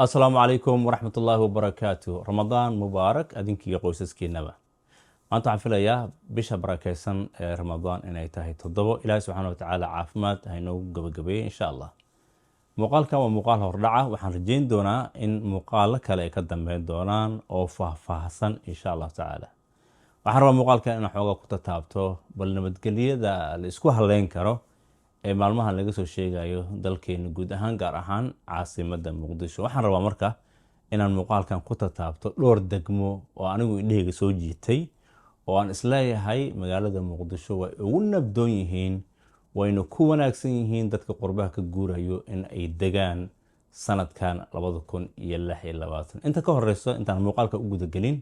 السلام عليكم ورحمة الله وبركاته رمضان مبارك أدينك يا قوسسكي نبا ما أنت عارف يا بيش بركيسن رمضان إن يتهي تضبط إلهي سبحانه وتعالى عافمات هينو قبي إن شاء الله مقال كان ومقال هردعة وحن رجين دونا إن مقال كلا يقدم بين دونان أو فهسن إن شاء الله تعالى وحن مقال كان إن حوجا كنت تابته بل نبتقليه ده الإسكو هلين كرو maalmahan laga soo sheegayo dalkeena guud ahaan gaar ahaan caasimada muqdisho waxaan rabaa marka inaan muuqaalkan ku tataabto dhowr degmo oo anigu indhahayga soo jiitay oo aan isleeyahay magaalada muqdisho way ugu nabdoon yihiin wayna ku wanaagsan yihiin dadka qurbaha ka guurayo in ay degaan sanadkan 2026 inta ka horeyso intaan muuqaalka u gudagelin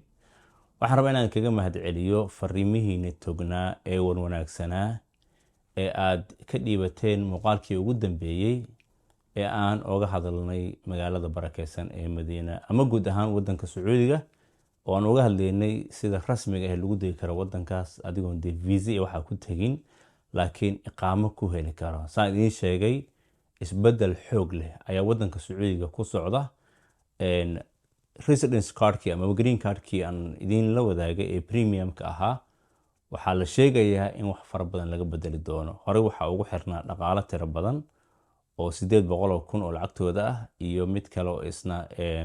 waxaan rabaa inaan kaga mahadceliyo fariimihiina tognaa ee wanaagsanaa ee aad ka dhiibateen muuqaalkii ugu dambeeyay ee aan oga hadalnay magaalada barakeysan ee Madiina ama guud ahaan wadanka Sacuudiga oo aan uga hadlaynay sida rasmiga ah lagu degi karo wadankaas adigoon de visa iyo waxa ku tagin laakiin iqaamo ku heli karo saan idin sheegay isbedel xoog leh ayaa wadanka Sacuudiga ku socda residence cardkii ama green cardkii aan idin la wadaagay ee premiumka ahaa waxaa la sheegayaa in wax fara badan laga bedeli doono hore waxa ugu xirnaa dhaqaale tiro badan oo 800,000 oo lacagtooda ah iyo mid kale oo isna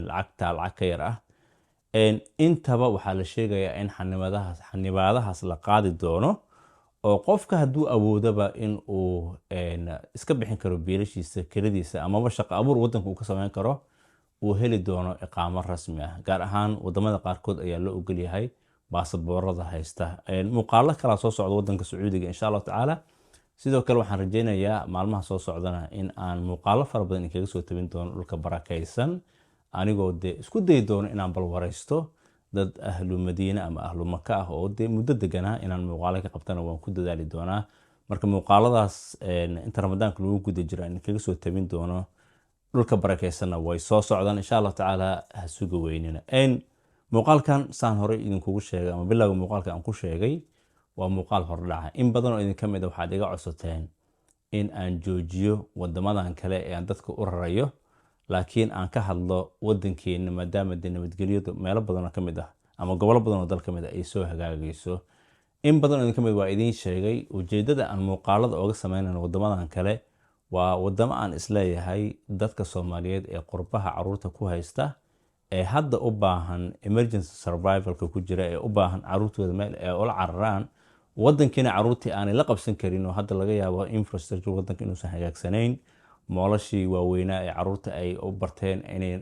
lacag ka yar ah intaba waxaa la sheegayaa in xanibaadahaas la qaadi doono oo qofka hadduu awoodaba in uu iska bixin karo biilashiisa kiradiisa amaba shaqo abuur wadanka uu ka samayn karo uu heli doono iqaamo rasmi ah gaar ahaan wadamada qaarkood ayaa loo ogol yahay baasaboorada haysta muuqaalo kala soo socda wadanka Sacuudiga insha Allah taala sidoo kale waxaan rajaynayaa maalmaha soo socdana in aan muuqaalo fara badan kaga soo tabin doono dhulka barakeysan anigoo isku day doono inaan bal wareysto dad ahlu Madiina ama ahlu Makka ah oo muddo deganaa inaan muuqaalo ka qabtana waan ku dadaali doonaa marka muuqaaladaas inta Ramadaanka lagu guda jiro in kaga soo tabin doono dhulka barakeysanna way soo socdaan insha Allah taala ha sugu weynina muuqaalkan saan hore idinkugu sheegay ama bilowga muuqaalka aan ku sheegay waa muuqaal hordhaca in badan oo idin kamid ah waxaad iga codsateen in aan joojiyo wadamadan kale ee aan dadka u rarayo laakiin aan ka hadlo wadankeena maadaama nabadgelyadu meelo badan oo kamid ah ama gobolo badan oo dal kamid ah ay soo hagaagayso in badan oo idin kamid waa idin sheegay ujeedada aan muuqaalada uga sameynayno wadamadan kale waa wadamo aan isleeyahay dadka Soomaaliyeed ee qurbaha caruurta ku haysta ee hadda u baahan emergency survivalka ku jira ee u baahan caruurtooda meel ay ula cararaan wadankiina caruurtii aan la qabsan karin oo hadda laga yaabo infrastructure wadanka inuusan hagaagsanayn moolashii waaweynaa ee caruurta ay u barteen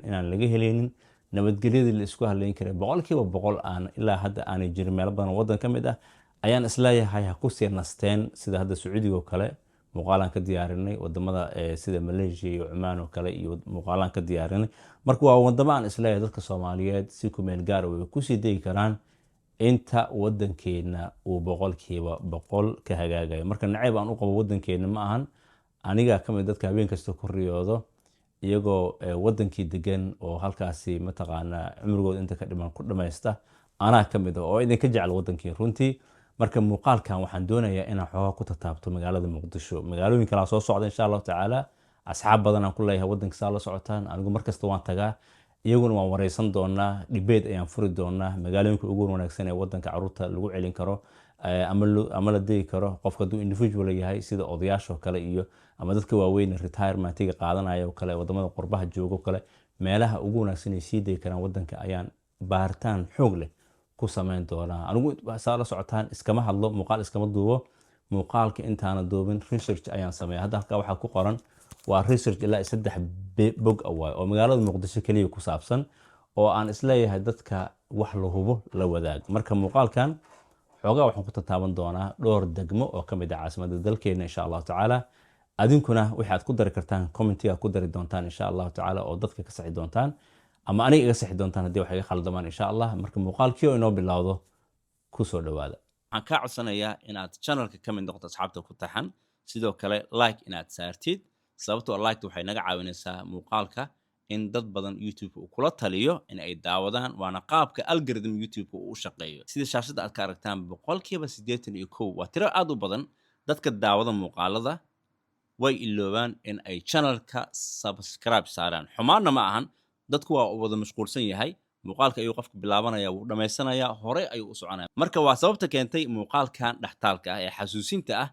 inaan laga heleynin nabadgelyadii la isku haleyn karay boqolkiiba boqol aan ilaa hadda aanay jirin meelo badan wadan ka mid ah ayaan isleeyahay ha ku sii nasteen sida hadda Sacuudiga oo kale muuqaalan ka diyaarinay wadamada sida Malaysia iyo Oman oo kale iyo muuqaalan ka diyaarinay marka waa wadamo aan isleeyahay dadka Soomaaliyeed si ku meel gaar ah ku sii deegi karaan inta wadankeena uu boqolkiiba boqol ka hagaagayo marka nacayb aan u qabo wadankeena ma ahan aniga kamid dadka habeen kasta ku riyoodo iyagoo wadankii degan oo halkaasi mataqaana cumrigooda inta ka dhiman ku dhamaysta anaa kamid oo idinka jecel wadankii runtii marka muuqaalkan waxaan doonayaa inaan xoogaa ku tataabto magaalada Muqdisho magaalooyin kala soo socda insha Allah taala asxaab badan aan ku leeyahay wadanka saa la socotaan anigu markasta waan tagaa iyaguna waan wareysan doonaa debate ayaan furi doonaa magaalooyinka ugu wanaagsan ee wadanka caruurta lagu celin karo ama la degi karo qofka hadduu individual yahay sida odayaasha kale iyo ama dadka waaweyn retirementiga qaadanaya oo kale wadamada qurbaha joogo kale meelaha ugu wanaagsan ee sii degi karaan wadanka ayaan baaritaan xoog leh ku sameyn doonaa anigu saa la socotaan iskama hadlo muuqaal iskama duubo muuqaalka intaana duubin research ayaan sameeyaa hadda halka waxa ku qoran waa research ilaa 3 bog away oo magaalada Muqdisho kaliya ku saabsan oo aan isleeyahay dadka wax la hubo la wadaag marka muuqaalkan xoogaa waxaan ku tataaban doonaa dhowr degmo oo kamid ah caasimadda dalkeena insha Allah taala adinkuna waxaad ku dari kartaan commentiga ku dari doontaan insha Allah taala oo dadka ka saxi doontaan ama aniga iga saxi doontaan haddii wax iga khaldamaan insha Allah marka muuqaalkii oo inoo bilowdo ku soo dhawaada waxaan ka codsanayaa inaad channelka ka mid noqoto asxaabta ku taxan sidoo kale like inaad saartid sababtoo like waxay naga caawinaysaa muuqaalka in dad badan YouTube uu kula taliyo in ay daawadaan waana qaabka algorithm YouTube uu u shaqeeyo sida shaashada aad ka aragtaan boqolkiiba 81 waa tiro aad u badan dadka daawada muuqaalada way iloobaan in ay channelka subscribe saaraan xumaana ma ahan dadku waa wada mashquulsan yahay muuqaalka ayuu qofku bilaabanaya wuu dhammaysanayaa hore ayuu u soconaya marka waa sababta keentay muuqaalkan dhextaalka ah ee xasuusinta ah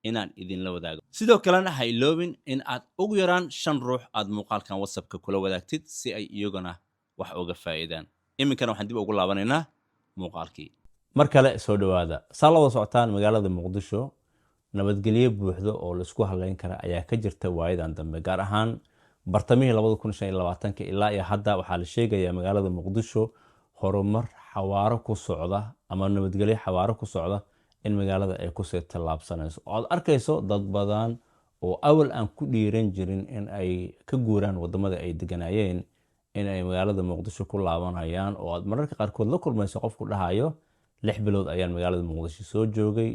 inaan idinla wadaago sidoo kalena ha iloobin in aad ugu yaraan 5 ruux aad muuqaalkan whatsappka kula wadaagtid si ay iyaguna wax uga faa'iidaan iminkana waxaan dib ugu laabanaynaa muuqaalkii mar kale soo dhawaada saa la wada socotaan magaalada muqdisho nabadgelyo buuxdo oo la isku halayn kara ayaa ka jirta waayadan dambe gaar ahaan bartamihii 2025 ilaa iyo hadda waxaa la sheegayaa magaalada muqdisho horumar xawaaro ku socda ama nabadgelyo xawaaro ku socda in magaalada ay ku sii tallaabsanayso oo aad arkayso dad badan oo awal aan ku dhiiran jirin in ay ka guuraan wadamada ay deganayeen in ay magaalada muqdisho ku laabanayaan oo aad mararka qaarkood la kulmayso qofku dhahayo 6 bilood ayaan magaalada muqdisho soo joogay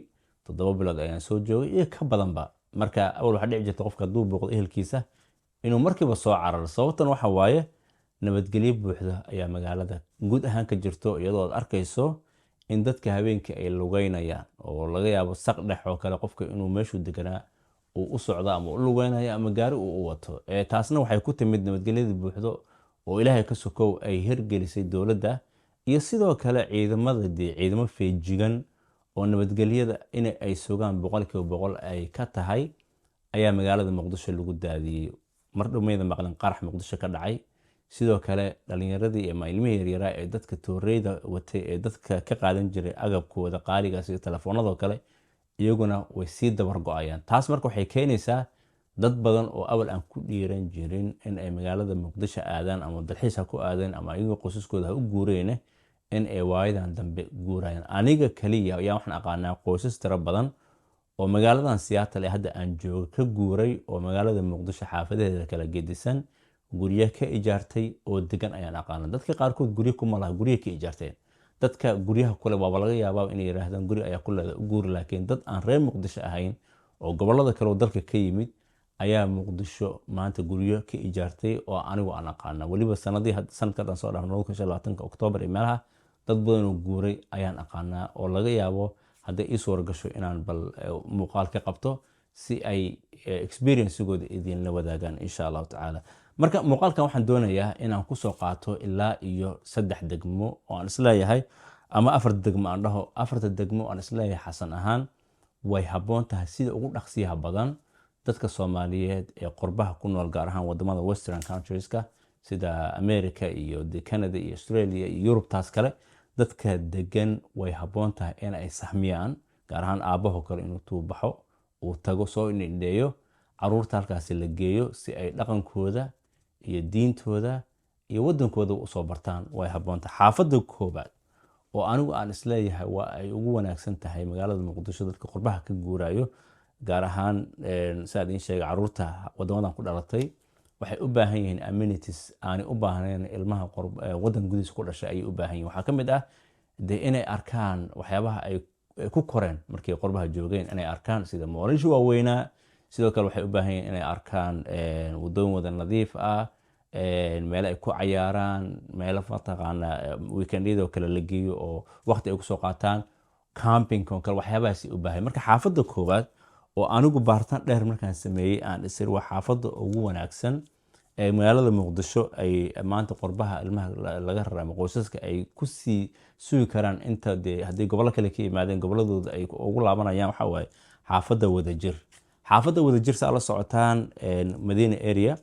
7 bilood ayaan soo joogay iyo ka badanba marka awal waxa dhici jirta qofka duu booqdo ehelkiisa inuu markiiba soo cararo sababtan waxa waaye nabadgelyo buuxda ayaa magaalada guud ahaan ka jirto iyadoo aad arkayso in dadka habeenkii ay lugeynayaan oo laga yaabo saq dhex oo kale qofka inuu meeshuu deganaa uu u socdo ama u lugeynayo ama gaari uu u wato taasna waxay ku timid nabadgelyada buuxdo oo ilaahay ka sokow ay hirgelisay dowladda iyo sidoo kale ciidamo feejigan oo nabadgelyada in ay sugaan 100% ay ka tahay ayaa magaalada muqdisho lagu daadiyay mar dhoweeyda maqlan qarax muqdisho ka dhacay sidoo kale dhalinyaradii ama ilmihii yaryara ee dadka tooreyda watay ee dadka ka qaadan jiray agabkooda qaaliga sida telefoonada kale iyaguna way sii dabar go'ayaan taas marka waxay keenaysaa dad badan oo awal aan ku dhiiran jirin in ay magaalada muqdisho aadaan ama dalxiis ha ku aadaan ama iyaga qoysaskooda ha u guureen in ay waayadan dambe guurayaan aniga kaliya ayaa waxaan aqaanaa qoysas tiro badan oo magaaladan Seattle ee hadda aan joogo ka guuray oo magaalada muqdisho xaafadeeda kala gedisan guryo ka ijaartay oo degan ayaan aqaanaa dadka qaarkood guryo kuma laha guryo ka ijaarteen dadka guryaha kule waa laga yaabaa inay yiraahdaan guri ayaa ku leedahay u guuri laakiin dad aan reer muqdisho ahayn oo gobolada kale oo dalka ka yimid ayaa muqdisho maanta guryo ka ijaartay oo anigu aan aqaanaa waliba sanadkan soo dhaafnay 2025 October ee meelaha dad badan oo guuray ayaan aqaanaa oo laga yaabo hadday ii suura gasho inaan bal muuqaal ka qabto si ay experience-gooda idinla wadaagaan insha Allah taala marka muuqaalkan waxaan doonayaa inaan ku soo qaato ilaa iyo 3 degmo oo aan isleeyahay ama 4 degmo aan dhaho 4 degmo aan isleeyahay xasan ahaan way haboon tahay sida ugu dhaqsiyaha badan dadka Soomaaliyeed ee qurbaha ku nool gaar ahaan wadamada western countries-ka sida America iyo Canada iyo Australia iyo Europe taas kale dadka degan way haboon tahay in ay sahmiyaan gaar ahaan aabaho kale inuu tuubaxo uu tago soo indheeyo caruurta halkaas la geeyo si ay dhaqankooda iyo diintooda iyo wadankooda u soo bartaan way haboon tahay xaafadda koobaad oo anigu aan isleeyahay waa ay ugu wanaagsan tahay magaalada muqdisho dadka qurbaha ka guurayo gaar ahaan saad in sheegay caruurta wadamadan ku dhalatay waxay u baahan yihiin amenities aan u baahnayn ilmaha wadan gudihiisa ku dhashay ay u baahan yihiin waxa kamid ah inay arkaan waxyaabaha ay ku koreen markii qurbaha joogeen inay arkaan sida moolasho waaweynaa sidoo kale waxay u baahan yihiin inay arkaan wadooyin wada nadiif ah meel ay ku cayaaraan meel fataqaana weekendiyada kale la geeyo oo waqti ay ku soo qaataan camping oo kale waxyaabahaas u baahan marka xaafadda koobaad oo anigu baartaan dheer markaan sameeyay aan isir waa xaafadda ugu wanaagsan ee magaalada muqdisho ay maanta qurbaha ilmaha laga raraa qoysaska ay ku sii sugi karaan inta haddii gobollo kale ka yimaadeen gobolladooda ay ugu laabanayaan waxa waaye xaafadda wadajir saa la socotaan Madiina area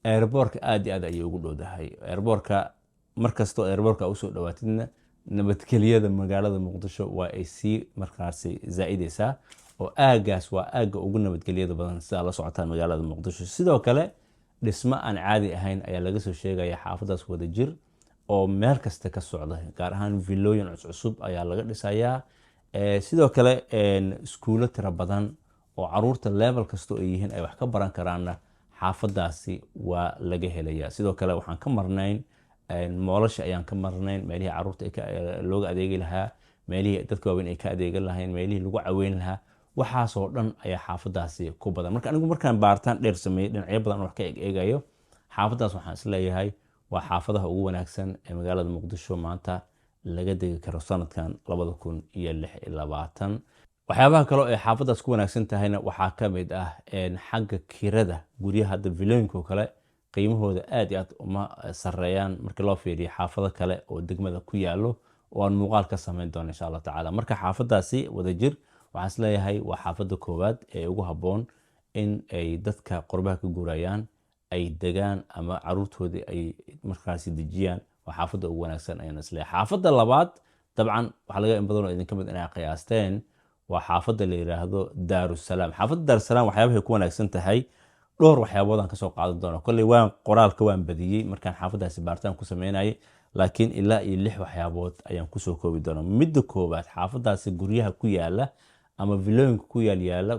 airportka aad iyo aad ayay ugu dhowdahay airportka markastoo airportka u soo dhawaatidna nabadgelyada magaalada muqdisho waa ay sii markaasi zaa'idaysaa oo aagaas waa aaga ugu nabadgelyada badan sida la socotaan magaalada muqdisho sidoo kale dhismo aan caadi ahayn ayaa laga soo sheegaya xaafadaas wadajir oo meel kasta ka socda gaar ahaan villooyin cusub ayaa laga dhisayaa sidoo kale iskuulo tiro badan oo caruurta level kasta oo yihiin ay wax ka baran karaanna xaafadaasi waa laga helayaa sidoo kale waxaan ka marnayn moolasha ayaan ka marnayn meelihii caruurta looga adeegi lahaa meelihii dadka waaweyn ay ka adeegan lahayn meelihii lagu caweyn lahaa waxaasoo dhan ayaa xaafadaasi ku badan marka anigu markaan baartaan dheer sameeyay dhinacyo badan wax ka eegayo xaafadaas waxaan isleeyahay waa xaafadaha ugu wanaagsan ee magaalada muqdisho maanta laga degi karo sanadkan 2026 waxyaabaha kale ee xaafadaas ku wanaagsan tahayna waxaa ka mid ah xagga kirada guryaha hadda villooyinka kale qiimahooda aad iyo aad uma sareeyaan markii loo fiiriyo xaafado kale oo degmada ku yaalo oo aan muuqaal ka samayn doono insha Allah tacaala. Marka xaafadaasi Wadajir waxaan isleeyahay waa xaafada koowaad ee ugu habboon in ay dadka qurbaha ka guurayaan ay degaan ama caruurtoodii ay markaasi dejiyaan. waa xaafada ugu wanaagsan ayaan isleeyahay. xaafada labaad dabcan waxaa laga in badan oo idinka mid inay qiyaasteen waa xaafada la yiraahdo Daarusalaam. xaafada Daarusalaam waxyaabahay ku wanaagsan tahay dhowr waxyaabood aan kasoo qaadan doono. kolley waan qoraalka waan badiyey markaan xaafadaasi baaritaan ku sameynayay, laakiin ilaa iyo 6 waxyaabood ayaan kusoo koobi doonaa. midda koowaad, xaafadaasi guryaha ku yaala ama villooyinka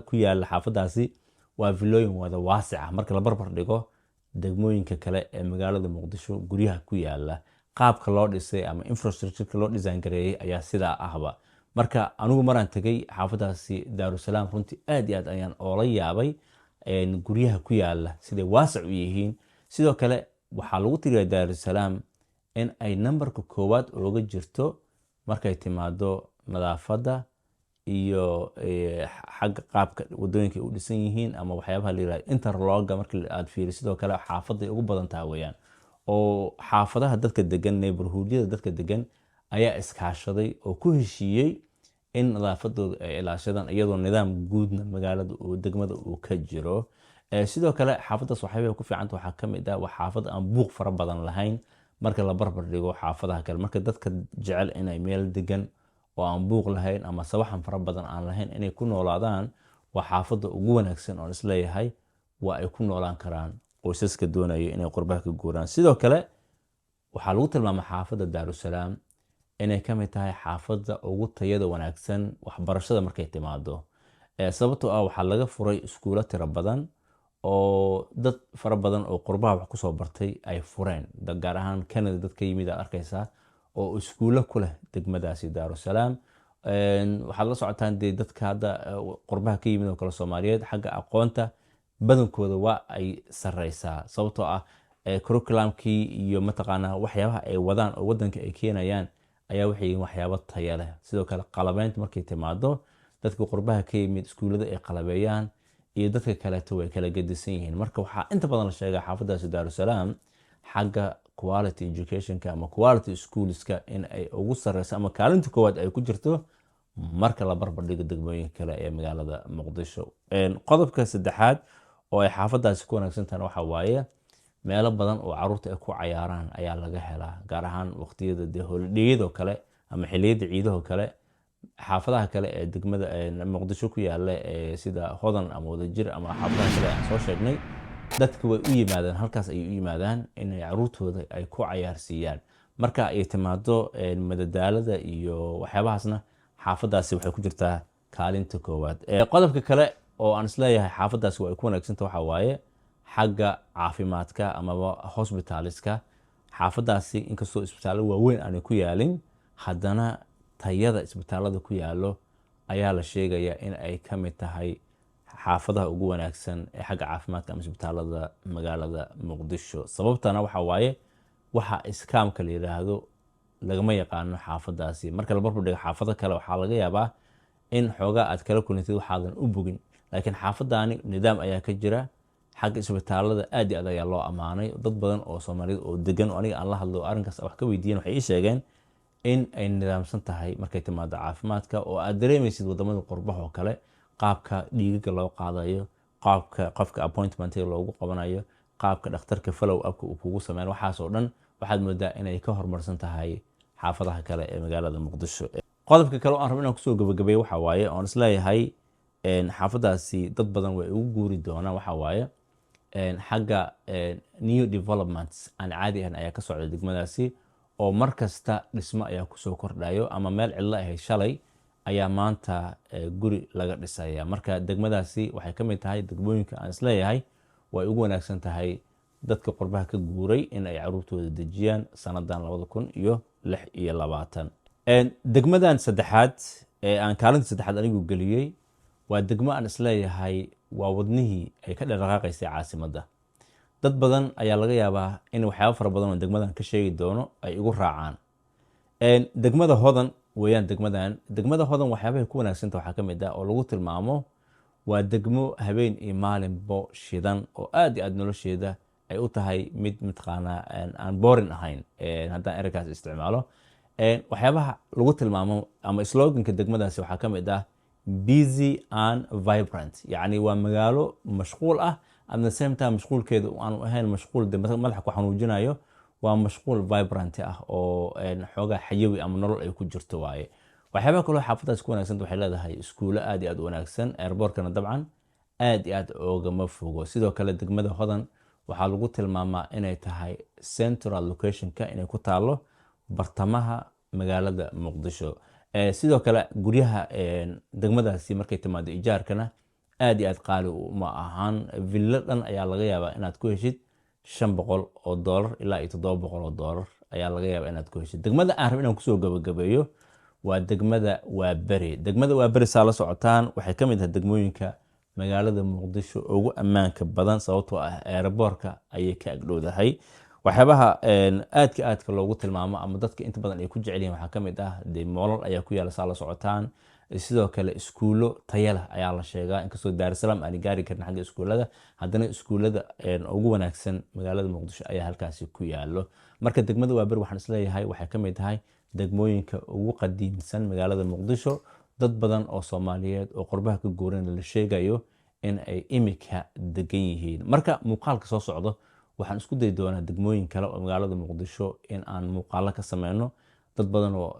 ku yaala xaafadaasi waa villooyin wada waasic ah marka la barbar dhigo degmooyinka kale ee magaalada Muqdisho. guryaha ku yaala qaabka loo dhisay ama infrastructure loo design gareeyay ayaa sidaa ahba. marka anigu maraan tagay xaafadaasi Daarusalaam runtii aad iyo aad ayaan oola yaabay guryaha ku yaala siday waasic u yihiin. sidoo kale waxaa lagu tiriyaa Daarusalaam in ay numberka koowaad uga jirto markay timaado nadaafadda iyo xagga qaabka wadooyinka u dhisan yihiin ama waxyaabaha la yiraahdo interlogga. markii aad fiiriso sidoo kale xaafaday ugu badan tahay weeyaan, oo xaafadaha dadka degan neighborhoodyada dadka degan ayaa iskaashaday oo ku heshiiyey in nadaafadooda ay ilaashadaan iyadoo nidaam guudna magaalada oo degmada uu ka jiro. sidoo kale xaafadaas waxyaabay ku fiicanta waxaa ka mid ah waa xaafad aan buuq fara badan lahayn marka la barbar dhigo xaafadaha kale. marka dadka jecel inay meel degan oo aan buuq lahayn ama sawaxan fara badan aan lahayn inay ku noolaadaan waa xaafada ugu wanaagsan oo isleeyahay waa ay ku noolaan karaan qoysaska doonaya inay qurbaha ka guuraan. sidoo kale waxaa lagu tilmaama xaafada Daarusalaam inay ka mid tahay xaafada ugu tayada wanaagsan waxbarashada markay timaado. sababtoo ah waxaa laga furay iskuulo tiro badan oo dad fara badan oo qurbaha wax kusoo bartay ay fureen. gaar ahaan Canada dad ka yimid aad arkaysaa oo iskuulo ku leh degmadaasi Daarusalaam. waxaad la socotaan dee dadka hadda qurbaha ka yimid oo kale Soomaaliyeed xagga aqoonta badankooda waa ay sareysaa sababtoo ah curriculumkii iyo mataqaanaa waxyaabaha ay wadaan oo wadanka ay keenayaan ayaa waxay yihiin waxyaabo tayo leh. sidoo kale qalabeynta markay timaado dadka qurbaha ka yimid iskuulada ay qalabeeyaan iyo dadka kaleeto way kala gedisan yihiin. marka waxaa inta badan la sheegaa xaafadaasi Daarusalaam xagga quality educationka ama quality schoolska in ay ugu sareyso ama kaalinta koowaad ay ku jirto marka la barbar dhigo degmooyinka kale ee magaalada Muqdisho. qodobka saddexaad oo ay xaafadaasi ku wanaagsan tahay waxa waaye meelo badan oo caruurta ay ku cayaaraan ayaa laga helaa, gaar ahaan waqtiyada holiday-yada kale ama xilliyada ciidaha kale. xaafadaha kale ee degmada Muqdisho ku yaala sida Hodan ama Wadajir ama xaafadaha kale aan soo sheegnay dadku way u yimaadaan halkaas ay u yimaadaan in caruurtooda ay ku cayaarsiiyaan. marka ay timaado madadaalada iyo waxyaabahaasna xaafadaasi waxay ku jirtaa kaalinta koowaad. qodobka kale oo aan isleeyahay xaafadaasi way ku wanaagsantahay waxa waaye xagga caafimaadka ama hospitaliska. xaafadaasi inkastoo isbitaallo waaweyn aanay ku yaalin haddana tayada isbitaalada ku yaalo ayaa la sheegayaa in ay ka mid tahay xaafadaha ugu wanaagsan ee xagga caafimaadka ama isbitaalada magaalada Muqdisho. sababtana waxa waaye waxa iskaamka la yiraahdo lagama yaqaano xaafadaasi. marka la barbar dhigo xaafado kale waxaa laga yaabaa in xoogaa aad kala kulantid waxaadan u bogin, laakiin xaafadaani nidaam ayaa ka jira. xagga isbitaalada aad iyo aad ayaa loo amaanay. dad badan oo Soomaaliyeed oo degan oo aniga aan la hadlo arrinkaas wax ka weydiiyeen waxay ii sheegeen in ay nidaamsan tahay markay timaado caafimaadka oo aad dareemaysid wadamada qurbaha oo kale qaabka dhiigga loo qaadayo, qaabka qofka appointment loogu qabanayo, qaabka dhakhtarka follow up uu kugu sameeyo. waxaas oo dhan waxaad moodaa inay ka horumarsan tahay xaafadaha kale ee magaalada Muqdisho. qodobka kale oo aan rabo inaan kusoo gabagabeeyo waxa waaye oon isleeyahay xaafadaasi dad badan way ugu guuri doonaan waxa waaye xagga new developments aan caadi ahayn ayaa ka socda degmadaasi oo mar kasta dhismo ayaa kusoo kordhayo ama meel cidlo ahayd shalay ayaa maanta guri laga dhisaya. marka degmadaasi waxay ka mid tahay degmooyinka aan isleeyahay way ugu wanaagsan tahay dadka qurbaha ka guuray in ay caruurtooda dejiyaan sanadan 2026. degmadan saddexaad ee aan kaalinta saddexaad anigu geliyey waa degmo aan isleeyahay waa wadnihii ay ka dhaqaaqaysay caasimadda. dad badan ayaa laga yaabaa in waxyaabo fara badan oo degmadan ka sheegi doono ay igu raacaan. degmada Hodan weeyaan degmada Hodan waxyaabaha ku wanaagsan waxaa ka mid ah oo lagu tilmaamo waa degmo habeen iyo maalinbo shidan oo aad iyo aad nolosheeda ay u tahay mid mataqaanaa aan boring ahayn haddaan ereygaas isticmaalo. waxyaabaha lagu tilmaamo ama sloganka degmadaasi waxaa ka mid ah busy and vibrant, yacni waa magaalo mashquul ah at the same time mashquulkeedu aanu ahayn mashquul madaxa ku xanuujinayo, waa mashquul vibrant ah oo xoogaa xayawi ama nolol ay ku jirto waaye. waxyaabaha kaloo xaafadaas ku wanaagsan waxay leedahay iskuulo aad iyo aad u wanaagsan, airportkana dabcan aad iyo aad oogama fogo. sidoo kale degmada hodan waxaa lagu tilmaamaa inay tahay central locationka, inay ku taalo bartamaha magaalada muqdisho. sidoo kale guryaha degmadaasi markay timaado ijaarkana aad iyo aad qaali uma ahaan. villo dhan ayaa laga yaabaa inaad ku heshid $500 ilaa iyo $700 ayaa laga yaabaa inaad ku heshid. degmada aan rab inaan kusoo gabagabeeyo waa degmada Waaberi. degmada Waaberi saa la socotaan waxay ka mid tahay degmooyinka magaalada muqdisho ugu ammaanka badan, sababtoo ah airportka ayay ka agdhowdahay. waxyaabaha aadka loogu tilmaamo ama dadka inta badan ay ku jecel yihiin waxaa ka mid ah dee moolal ayaa ku yaala saa la socotaan. sidoo kale iskuulo tayo leh ayaa la sheegaa, inkastoo Daarusalaam aan gaari karin xagga iskuulada, haddana iskuulada ugu wanaagsan magaalada muqdisho ayaa halkaasi ku yaalo. marka degmada Waaberi waxaan isleeyahay waxay ka mid tahay degmooyinka ugu qadiimsan magaalada muqdisho. dad badan oo Soomaaliyeed oo qurbaha ka guurana la sheegayo in ay imika degan yihiin. marka muuqaalka soo socdo waxaan isku dayi doonaa degmooyin kale oo magaalada muqdisho in aan muuqaalo ka sameyno. dad badan oo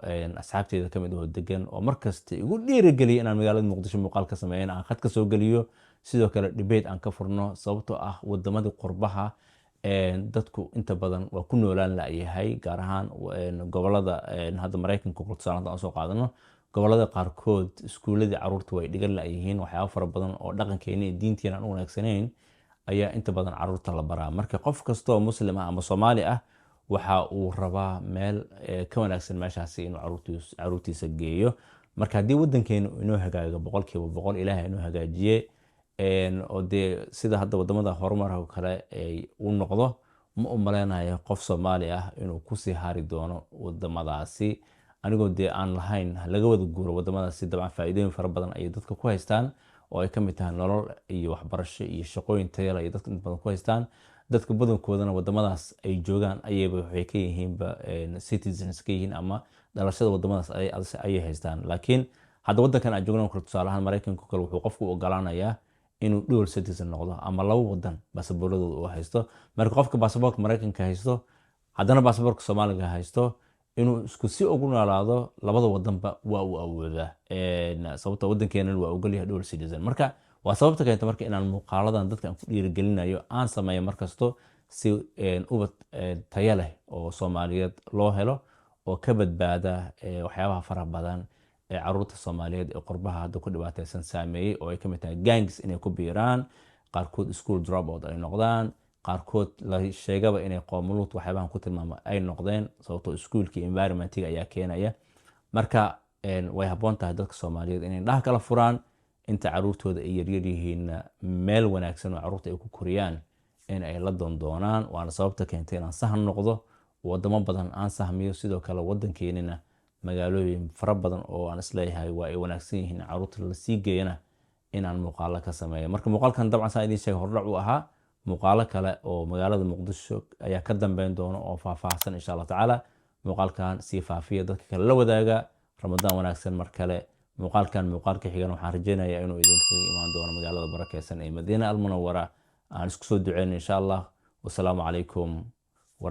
asxaabteeda ka mid ah oo degan oo markasta igu dhiirigeliya inaan magaalada muqdisho muuqaal ka sameeyo, aan khad ka soo geliyo, sidoo kale debate aan ka furno, sababtoo ah wadamadii qurbaha dadku inta badan waa ku noolaan la'yahay, gaar ahaan gobolada hadda Mareykanka tusaale haddaan soo qaadano. gobolada qaarkood iskuuladii caruurta way dhigan la'yihiin, waxyaabo fara badan oo dhaqankeena iyo diinteena aan u wanaagsanayn ayaa inta badan caruurta la baraa. marka qof kastoo muslim ah ama Soomaali ah waxa uu rabaa meel ka wanaagsan meeshaasi inuu caruurtiisa geeyo. marka haddii wadankeena inoo hagaago 100% ilaahay inoo hagaajiye oo dee sida hadda wadamada horumar oo kale ay u noqdo, ma u maleynayo qof Soomaali ah inuu kusii hari doono wadamadaasi, anigoo dee aan lahayn laga wada guuro wadamadaasi. dabcan faa'iidooyin fara badan ayay dadka ku haystaan oo ay ka mid tahay nolol iyo waxbarasho iyo shaqooyin tayo leh ay dadka inta badan ku haystaan. dadka badankoodana wadamadaas ay joogaan ayayba waxay ka yihiinba citizens ka yihiin ama dhalashada wadamadaas ayay haystaan. laakiin hadda wadankan aan joogno kale tusaale ahaan Mareykanka kale wuxuu qofku u ogolaanayaa inuu dual citizen noqdo ama laba wadan baasaboorradooda uu haysto. marka qofka baasaboorka Mareykanka haysto haddana baasaboorka Soomaaliga haysto inuu isku si ugu noolaado labada wadanba waa uu awoodaa, sababta wadankeena waa ogol yahay dual citizen. marka waa sababta keenta marka inaan muuqaaladan dadka aan ku dhiirigelinayo aan sameeyo markasto si ubad tayo leh oo Soomaaliyeed loo helo oo ka badbaada waxyaabaha fara badan ee caruurta Soomaaliyeed ee qurbaha hadda ku dhibaataysan saameeyay, oo ay ka mid tahay gangs inay ku biiraan, qaarkood school dropout ay noqdaan, qaarkood la sheegaba inay qoomuluud waxyaabahan ku tilmaamo ay noqdeen, sababtoo iskuulkii environmentiga ayaa keenaya. marka way habboon tahay dadka Soomaaliyeed inay indhaha kala furaan inta caruurtooda ay yaryar yihiinna meel wanaagsan oo caruurta ay ku koriyaan in ay la doondoonaan. waana sababta keentay inaan sahan noqdo, wadamo badan aan sahmiyo, sidoo kale wadankeenina magaalooyin fara badan oo aan isleeyahay waa ay wanaagsan yihiin caruurta la sii geeyana inaan muuqaalo ka sameeyo. marka muuqaalkan dabcan saa idiin sheegay hordhac uu ahaa. muuqaalo kale oo magaalada muqdisho ayaa ka dambeyn doona oo faahfaahsan insha Allah tacaala. muuqaalkan sii faafiya, dadka kale la wadaaga. ramadaan wanaagsan mar kale. muuqaalka xigan waxaan rajeynayaa inuu idinkaga imaan doono magaalada barakeysan ee Madiina Almunawwara. aan isku soo duceyno insha Allah. wassalaamu calaykum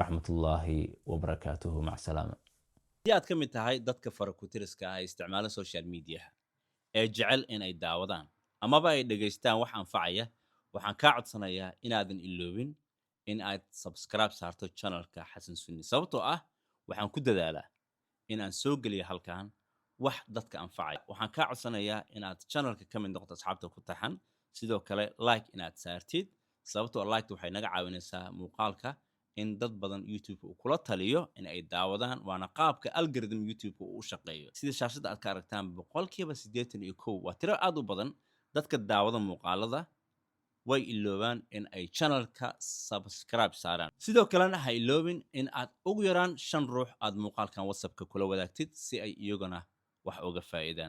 waraxmatullaahi wabarakaatuhu. mac salaama. haddii aad ka mid tahay dadka farakutiriska ah ee isticmaala social media ee jecel inay daawadaan amaba ay dhegaystaan wax anfacaya, waxaan kaa codsanayaa inaadan iloobin in aad subscribe saarto channelka Xasan Sunni, sababtoo ah waxaan ku dadaalaa in aan soo geliyo halkan wax dadka anfacaya. waxaan kaa codsanayaa inaad channelka ka mid noqoto asxaabta ku taxan, sidoo kale like inaad saartid, sababtoo like waxay naga caawinaysaa muuqaalka in dad badan YouTube uu kula taliyo in ay daawadaan. waana qaabka algorithm YouTube uu u shaqeeyo. sida shaashada aad ka aragtaan 81% waa tiro aad u badan dadka daawada muuqaalada way iloobaan in ay channelka subscribe saaraan. sidoo kalena ha iloobin in aad ugu yaraan 5 ruux aad muuqaalkan WhatsAppka kula wadaagtid si ay iyaguna wax uga faa'iidaan.